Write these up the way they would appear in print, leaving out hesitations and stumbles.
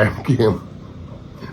MKM,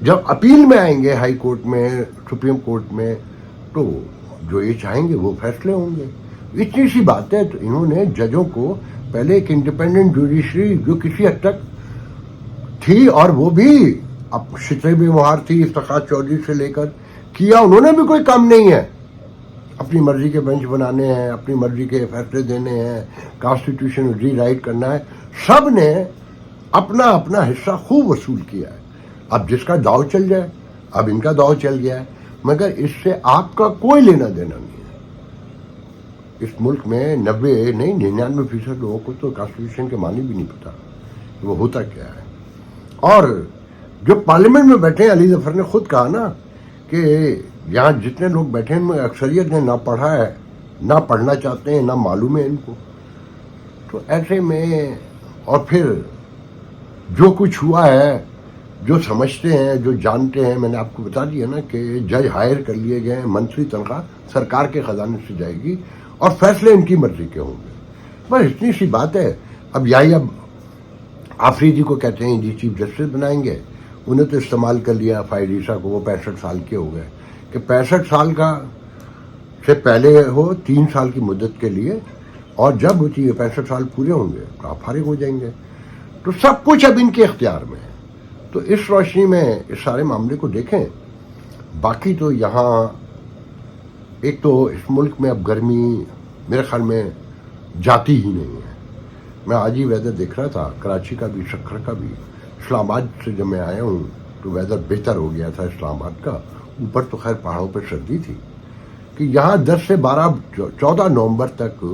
جب appeal میں آئیں گے ہائی کورٹ میں, سپریم کورٹ میں, تو جو یہ چاہیں گے وہ فیصلے ہوں گے. اتنی سی بات ہے. تو انہوں نے ججوں کو پہلے ایک انڈیپینڈنٹ جوڈیشری جو کسی حد تک تھی, اور وہ بھی اب شتر بھی مہار تھی افتخار چودھری سے لے کر, کیا انہوں نے بھی کوئی کام نہیں ہے. اپنی مرضی کے بینچ بنانے ہیں, اپنی مرضی کے فیصلے دینے ہیں, کانسٹیٹیوشن ری رائٹ کرنا ہے. سب نے اپنا اپنا حصہ خوب وصول کیا ہے. اب جس کا داؤ چل جائے, اب ان کا داؤ چل گیا ہے, مگر اس سے آپ کا کوئی لینا دینا نہیں ہے. اس ملک میں 99% لوگوں کو تو کانسٹیٹیوشن کے معنی بھی نہیں پتا وہ ہوتا کیا ہے. اور جو پارلیمنٹ میں بیٹھے ہیں, علی ظفر نے خود کہا نا کہ یہاں جتنے لوگ بیٹھے ہیں ان میں اکثریت نے نہ پڑھا ہے, نہ پڑھنا چاہتے ہیں, نہ معلوم ہے ان کو. تو ایسے میں اور پھر جو کچھ ہوا ہے, جو سمجھتے ہیں, جو جانتے ہیں, میں نے آپ کو بتا دیا نا کہ جج ہائر کر لیے گئے ہیں, منتھلی تنخواہ سرکار کے خزانے سے جائے گی اور فیصلے ان کی مرضی کے ہوں گے. بس اتنی سی بات ہے. اب اب آفریدی کو کہتے ہیں جی چیف جسٹس بنائیں گے, انہیں تو استعمال کر لیا فائد عیسیٰ کو, وہ 65 سال کے ہو گئے کہ 65 سال کا سے پہلے ہو 3 سال کی مدت کے لیے, اور جب 65 سال پورے ہوں گے تو آپ فارغ ہو جائیں گے. تو سب کچھ اب ان کے اختیار میں ہے. تو اس روشنی میں اس سارے معاملے کو دیکھیں. باقی تو یہاں ایک تو اس ملک میں اب گرمی میرے خیال میں جاتی ہی نہیں ہے. میں آج ہی ویدر دیکھ رہا تھا, کراچی کا بھی, سکھر کا بھی. اسلام آباد سے جب میں آیا ہوں تو ویدر بہتر ہو گیا تھا اسلام آباد کا. اوپر تو خیر پہاڑوں پہ سردی تھی کہ یہاں 10 سے 14 نومبر تک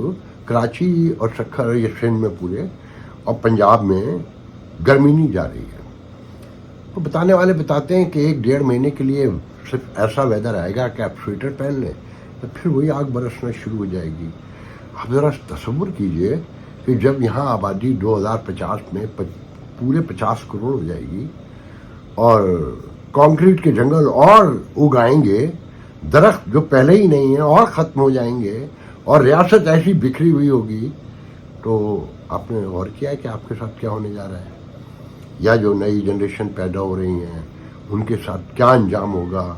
کراچی اور سکھر, یہ سندھ میں پورے اور پنجاب میں گرمی نہیں جا رہی ہے. تو بتانے والے بتاتے ہیں کہ 1-1.5 مہینے کے لیے صرف ایسا ویدر آئے گا کہ آپ سویٹر پہن لیں, تو پھر وہی آگ برسنا شروع ہو جائے گی. آپ ذرا تصور کیجئے کہ جب یہاں آبادی 2050 میں پورے 50 کروڑ ہو جائے گی, اور کانکریٹ کے جنگل اور اگائیں گے, درخت جو پہلے ہی نہیں ہیں اور ختم ہو جائیں گے, اور ریاست ایسی بکھری ہوئی ہوگی, تو آپ نے غور کیا ہے کہ آپ کے ساتھ کیا ہونے جا رہا ہے, یا جو نئی جنریشن پیدا ہو رہی ہیں ان کے ساتھ کیا انجام ہوگا,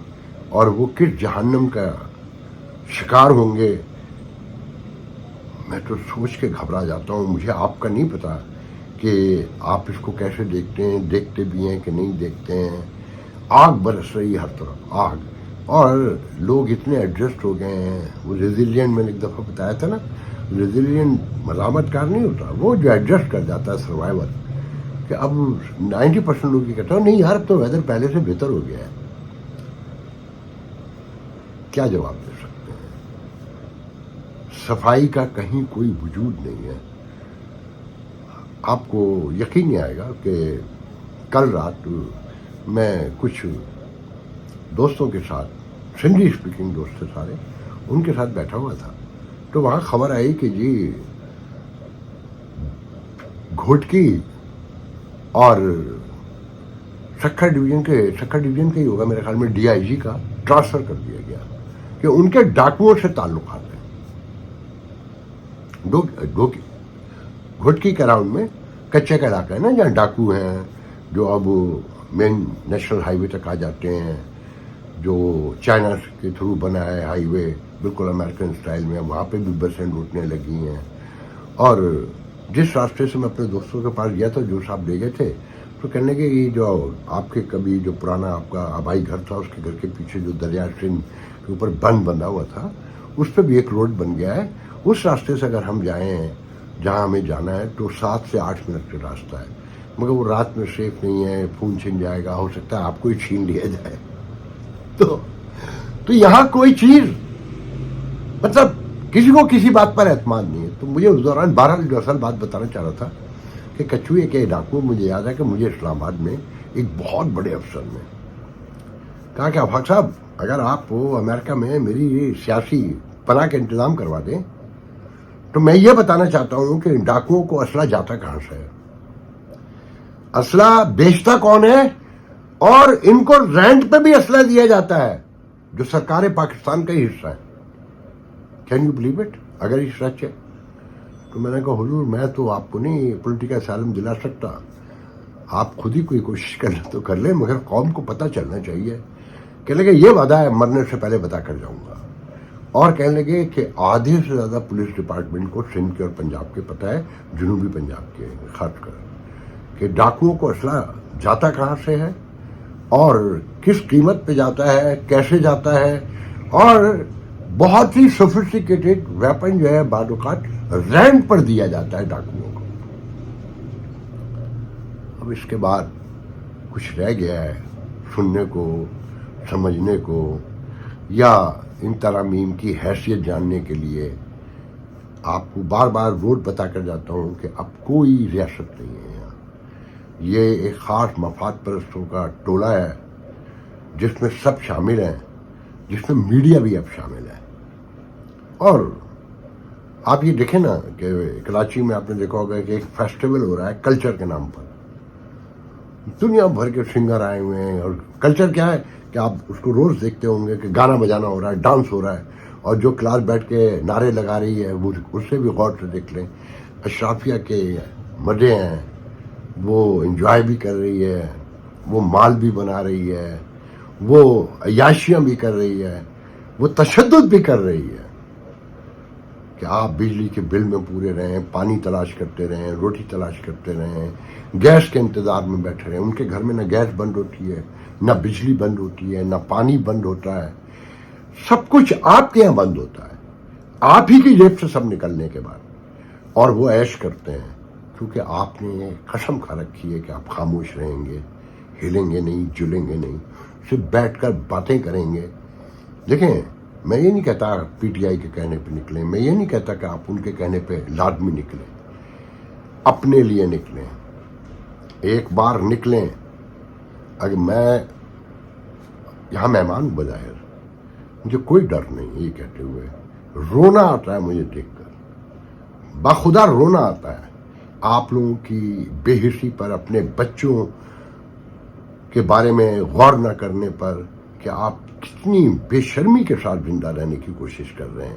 اور وہ کس جہنم کا شکار ہوں گے. میں تو سوچ کے گھبرا جاتا ہوں. مجھے آپ کا نہیں پتا کہ آپ اس کو کیسے دیکھتے ہیں, دیکھتے بھی ہیں کہ نہیں دیکھتے ہیں. آگ برس رہی ہے ہر طرف, آگ, اور لوگ اتنے ایڈجسٹ ہو گئے ہیں. وہ ریزیلینٹ میں نے ایک دفعہ بتایا تھا نا, ریزیلینٹ ملامت کار نہیں ہوتا, وہ جو ایڈجسٹ کر جاتا ہے سروائیور. کہ اب 90% لوگ یہ کہتے ہیں نہیں یار اب تو ویدر پہلے سے بہتر ہو گیا ہے. کیا جواب دے سکتے ہیں؟ صفائی کا کہیں کوئی وجود نہیں ہے. آپ کو یقین نہیں آئے گا کہ کل رات میں کچھ دوستوں کے ساتھ, سندھی اسپیکنگ دوست تھے سارے, ان کے ساتھ بیٹھا ہوا تھا, تو وہاں خبر آئی کہ جی گھوٹکی اور سکھر ڈویژن کا ہی ہوگا میرے خیال میں, ڈی آئی جی کا ٹرانسفر کر دیا گیا کہ ان کے ڈاکوؤں سے تعلقات ہیں. گھوٹکی کے راؤنڈ میں کچے کا علاقہ ہے نا جہاں ڈاکو ہیں, جو اب مین نیشنل ہائی وے تک آ جاتے ہیں, جو چائنا کے تھرو بنا ہے ہائی وے بالکل امریکن اسٹائل میں, وہاں پہ بھی بسیں لوٹنے لگی ہیں. اور جس راستے سے میں اپنے دوستوں کے پاس گیا تھا, جو صاحب لے گئے تھے, تو کہنے کہ یہ جو آپ کے کبھی جو پرانا آپ کا آبائی گھر تھا, اس کے گھر کے پیچھے جو دریا سندھ کے اوپر بند بندھا ہوا تھا, اس پہ بھی ایک روڈ بن گیا ہے. اس راستے سے اگر ہم جائیں جہاں ہمیں جانا ہے تو 7 سے 8 منٹ کا راستہ ہے, مگر وہ رات میں سیف نہیں ہے, فون چھن جائے گا, ہو سکتا ہے آپ کو ہی چھین لیا جائے. تو یہاں کوئی چیز مطلب کسی کو کسی بات پر اعتماد نہیں ہے. تو مجھے اس دوران بہرحال جو اصل بات بتانا چاہ رہا تھا کہ کچوے کے ڈاکو, مجھے یاد ہے کہ مجھے اسلام آباد میں ایک بہت بڑے افسر نے کہا کہ آفاق صاحب اگر آپ امریکہ میں میری سیاسی پناہ کا انتظام کروا دیں تو میں یہ بتانا چاہتا ہوں کہ ڈاکوؤں کو اسلحہ جاتا کہاں سے ہے, اسلحہ بیچتا کون ہے, اور ان کو رینٹ پہ بھی اسلحہ دیا جاتا ہے جو سرکار پاکستان کا ہی حصہ ہے. Can you believe it? اگر یہ سچ ہے تو میں نے کہا حضور میں تو آپ کو نہیں پولیٹیکل اسائلم دلا سکتا, آپ خود ہی کوئی کوشش کرنا تو کر لیں، مگر قوم کو پتہ چلنا چاہیے. کہنے لگے یہ وعدہ ہے مرنے سے پہلے بتا کر جاؤں گا. اور کہنے لگے کہ آدھے سے زیادہ پولیس ڈپارٹمنٹ کو سندھ کے اور پنجاب کے پتہ ہے، جنوبی پنجاب کے خاص کر، کہ ڈاکوؤں کو اسلحہ جاتا کہاں سے ہے اور کس قیمت پہ جاتا ہے، کیسے جاتا ہے، اور بہت ہی سوفسٹیکیٹڈ ویپن جو ہے بعض اوقات رینٹ پر دیا جاتا ہے ڈاکوؤں کو. اب اس کے بعد کچھ رہ گیا ہے سننے کو، سمجھنے کو، یا ان ترامیم کی حیثیت جاننے کے لیے. آپ کو بار بار روڈ بتا کر جاتا ہوں کہ اب کوئی ریاست نہیں ہے یہاں. یہ ایک خاص مفاد پرستوں کا ٹولہ ہے جس میں سب شامل ہیں، جس میں میڈیا بھی اب شامل ہے. اور آپ یہ دیکھیں نا کہ کراچی میں آپ نے دیکھا ہوگا کہ ایک فیسٹیول ہو رہا ہے کلچر کے نام پر. دنیا بھر کے سنگر آئے ہوئے ہیں، اور کلچر کیا ہے کہ آپ اس کو روز دیکھتے ہوں گے کہ گانا بجانا ہو رہا ہے، ڈانس ہو رہا ہے، اور جو کلاس بیٹھ کے نعرے لگا رہی ہے وہ اس سے بھی غور سے دیکھ لیں. اشرافیہ کے مزے ہیں، وہ انجوائے بھی کر رہی ہے، وہ مال بھی بنا رہی ہے، وہ عیاشیاں بھی کر رہی ہے، وہ تشدد بھی کر رہی ہے کہ آپ بجلی کے بل میں پورے رہیں، پانی تلاش کرتے رہیں، روٹی تلاش کرتے رہیں، گیس کے انتظار میں بیٹھے رہیں. ان کے گھر میں نہ گیس بند ہوتی ہے، نہ بجلی بند ہوتی ہے، نہ پانی بند ہوتا ہے. سب کچھ آپ کے یہاں بند ہوتا ہے، آپ ہی کی جیب سے سب نکلنے کے بعد. اور وہ عیش کرتے ہیں کیونکہ آپ نے قسم کھا رکھی ہے کہ آپ خاموش رہیں گے، ہلیں گے نہیں، جلیں گے نہیں، صرف بیٹھ کر باتیں کریں گے. دیکھیں، میں یہ نہیں کہتا پی ٹی آئی کے کہنے پہ نکلیں، میں یہ نہیں کہتا کہ آپ ان کے کہنے پہ لازمی نکلیں. اپنے لیے نکلیں، ایک بار نکلیں. اگر میں یہاں مہمان ہوں بظاہر، مجھے کوئی ڈر نہیں یہ کہتے ہوئے. رونا آتا ہے مجھے دیکھ کر، باخدا رونا آتا ہے آپ لوگوں کی بے حسی پر، اپنے بچوں کے بارے میں غور نہ کرنے پر، کہ آپ کتنی بے شرمی کے ساتھ زندہ رہنے کی کوشش کر رہے ہیں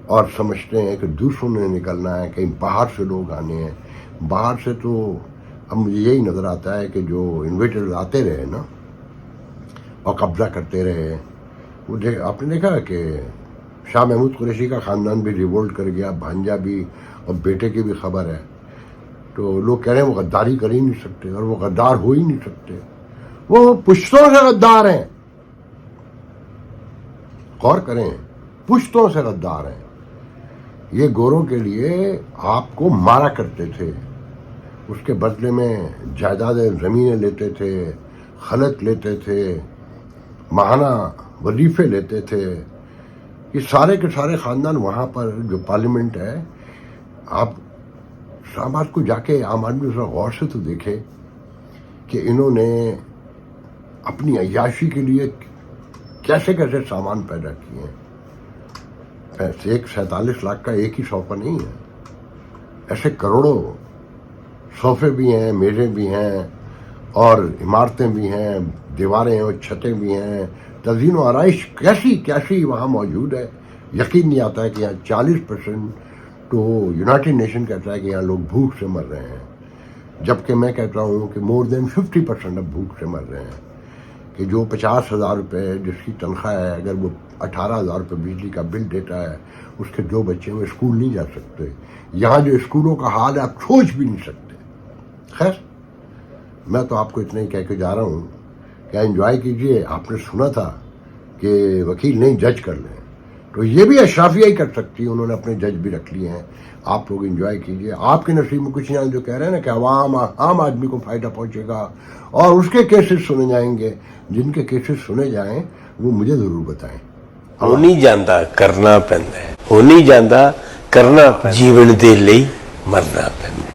اور سمجھتے ہیں کہ دوسروں نے نکلنا ہے، کہیں باہر سے لوگ آنے ہیں. باہر سے تو اب مجھے یہی نظر آتا ہے کہ جو انویٹرز آتے رہے نا اور قبضہ کرتے رہے، وہ آپ نے دیکھا کہ شاہ محمود قریشی کا خاندان بھی ریوولٹ کر گیا، بھانجا بھی، اور بیٹے کی بھی خبر ہے. تو لوگ کہہ رہے ہیں وہ غداری کر ہی نہیں سکتے، اور وہ غدار ہو ہی نہیں سکتے، وہ پشتوں سے غدار ہیں. غور کریں، پشتوں سے غدار ہیں. یہ گوروں کے لیے آپ کو مارا کرتے تھے، اس کے بدلے میں جائیدادیں، زمینیں لیتے تھے، خلط لیتے تھے، ماہانہ وظیفے لیتے تھے. یہ سارے کے سارے خاندان وہاں پر جو پارلیمنٹ ہے، آپ اسلام آباد کو جا کے عام آدمی ذرا غور سے تو دیکھے کہ انہوں نے اپنی عیاشی کے لیے کیسے کیسے سامان پیدا کیے ہیں. 47 لاکھ کا ایک ہی صوفہ نہیں ہے، ایسے کروڑوں صوفے بھی ہیں، میزیں بھی ہیں، اور عمارتیں بھی ہیں، دیواریں اور چھتیں بھی ہیں. تزئین و آرائش کیسی کیسی وہاں موجود ہے. یقین نہیں آتا ہے کہ یہاں 40% تو یونائٹڈ نیشن کہتا ہے کہ یہاں لوگ بھوک سے مر رہے ہیں، جبکہ میں کہتا ہوں کہ مور دین 50% اب بھوک سے مر رہے ہیں. کہ جو 50,000 روپے جس کی تنخواہ ہے، اگر وہ 18,000 روپے بجلی کا بل دیتا ہے، اس کے 2 بچے وہ اسکول نہیں جا سکتے. یہاں جو اسکولوں کا حال ہے آپ سوچ بھی نہیں سکتے. خیر، میں تو آپ کو اتنا ہی کہہ کے جا رہا ہوں کہ انجوائے کیجئے. آپ نے سنا تھا کہ وکیل نہیں جج کر لیں، تو یہ بھی اشرافیہ ہی کر سکتی ہے. انہوں نے اپنے جج بھی رکھ لیے ہیں. آپ لوگ انجوائے کیجئے. آپ کے نصیب میں کچھ نہیں. جو کہہ رہے ہیں نا کہ عام آدمی کو فائدہ پہنچے گا اور اس کے کیسز سنے جائیں گے، جن کے کیسز سنے جائیں وہ مجھے ضرور بتائیں. ہو نہیں جاندا کرنا پیندا ہے، ہو نہیں جاندا کرنا پیندا، جیون دے لئی مرنا پیندا.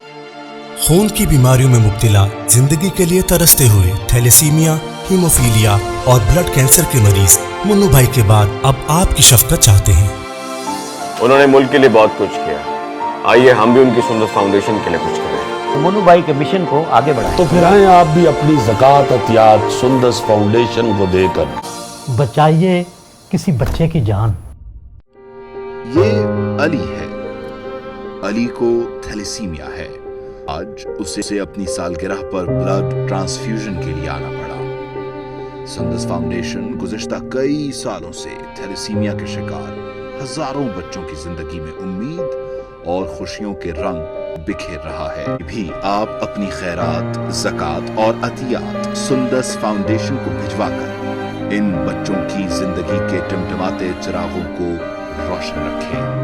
خون کی بیماریوں میں مبتلا، زندگی کے لیے ترستے ہوئے تھیلیسیمیا، ہیموفیلیا اور بلڈ کینسر کے مریض منو بھائی کے بعد اب آپ کی شفقت چاہتے ہیں. انہوں نے ملک کے لیے بہت کچھ کیا، آئیے ہم بھی ان کی سندس فاؤنڈیشن کے لیے کچھ کریں. منو بھائی کے مشن کو آگے بڑھائیں. تو پھر آئیں آپ بھی اپنی زکوٰۃ عطیات سندس فاؤنڈیشن کو دے کر بچائیے کسی بچے کی جان. یہ علی ہے. علی کو تھیلیسیمیا ہے. آج اسے اپنی سالگرہ پر بلڈ ٹرانسفیوژن کے لیے آنا پڑا۔ سندس فاؤنڈیشن گزشتہ کئی سالوں سے تھیلیسیمیا کے شکار ہزاروں بچوں کی زندگی میں امید اور خوشیوں کے رنگ بکھیر رہا ہے۔ بھی آپ اپنی خیرات، زکوٰۃ اور عطیات سندس فاؤنڈیشن کو بھجوا کر ان بچوں کی زندگی کے ٹمٹماتے چراغوں کو روشن رکھیں۔